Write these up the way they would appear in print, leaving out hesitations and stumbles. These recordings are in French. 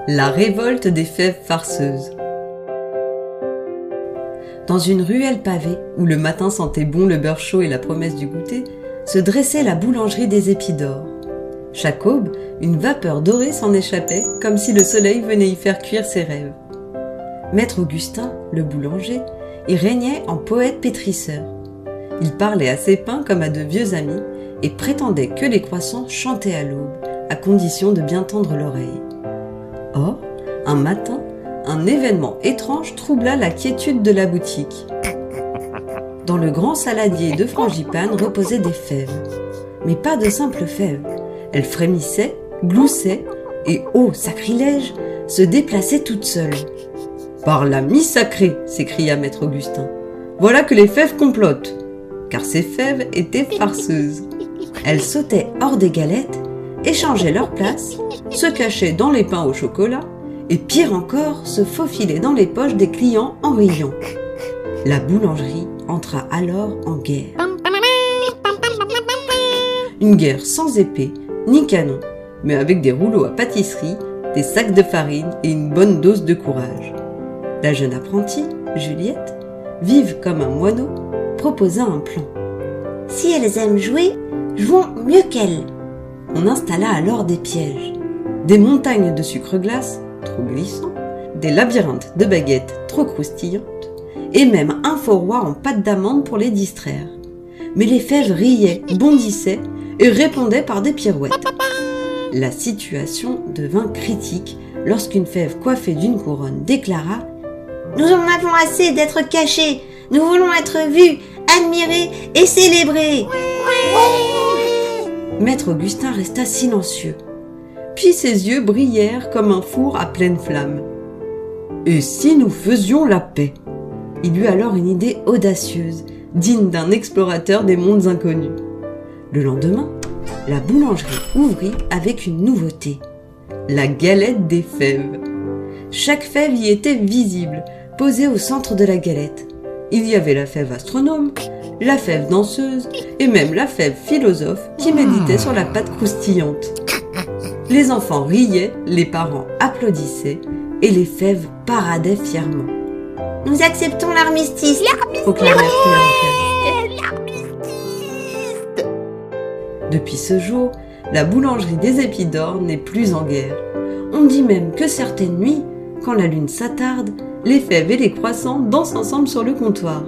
La révolte des fèves farceuses. Dans une ruelle pavée, où le matin sentait bon le beurre chaud et la promesse du goûter, se dressait la boulangerie des Épidores. Chaque aube, une vapeur dorée s'en échappait, comme si le soleil venait y faire cuire ses rêves. Maître Augustin, le boulanger, y régnait en poète pétrisseur. Il parlait à ses pains comme à de vieux amis et prétendait que les croissants chantaient à l'aube, à condition de bien tendre l'oreille. Or, un matin, un événement étrange troubla la quiétude de la boutique. Dans le grand saladier de Frangipane reposaient des fèves. Mais pas de simples fèves. Elles frémissaient, gloussaient et, ô sacrilège, se déplaçaient toutes seules. « Par la mi-sacrée !» s'écria maître Augustin. « Voilà que les fèves complotent !» Car ces fèves étaient farceuses. Elles sautaient hors des galettes, échangeaient leur place, se cachaient dans les pains au chocolat et, pire encore, se faufilaient dans les poches des clients en riant. La boulangerie entra alors en guerre. Une guerre sans épée ni canon, mais avec des rouleaux à pâtisserie, des sacs de farine et une bonne dose de courage. La jeune apprentie, Juliette, vive comme un moineau, proposa un plan. « Si elles aiment jouer, jouons mieux qu'elles !» On installa alors des pièges, des montagnes de sucre glace, trop glissant, des labyrinthes de baguettes trop croustillantes, et même un faux roi en pâte d'amande pour les distraire. Mais les fèves riaient, bondissaient et répondaient par des pirouettes. La situation devint critique lorsqu'une fève coiffée d'une couronne déclara « Nous en avons assez d'être cachés, nous voulons être vus, admirés et célébrés !» Maître Augustin resta silencieux, puis ses yeux brillèrent comme un four à pleine flamme. « Et si nous faisions la paix ?» Il eut alors une idée audacieuse, digne d'un explorateur des mondes inconnus. Le lendemain, la boulangerie ouvrit avec une nouveauté, la galette des fèves. Chaque fève y était visible, posée au centre de la galette. Il y avait la fève astronome, la fève danseuse et même la fève philosophe qui méditait sur la pâte croustillante. Les enfants riaient, les parents applaudissaient et les fèves paradaient fièrement. « Nous acceptons l'armistice !» proclamèrent Depuis ce jour, la boulangerie des Épidores n'est plus en guerre. On dit même que certaines nuits, quand la lune s'attarde, les fèves et les croissants dansent ensemble sur le comptoir.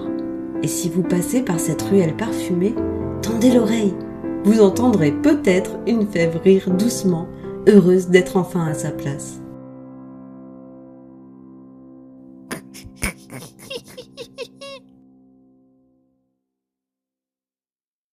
Et si vous passez par cette ruelle parfumée, tendez l'oreille. Vous entendrez peut-être une fève rire doucement, heureuse d'être enfin à sa place.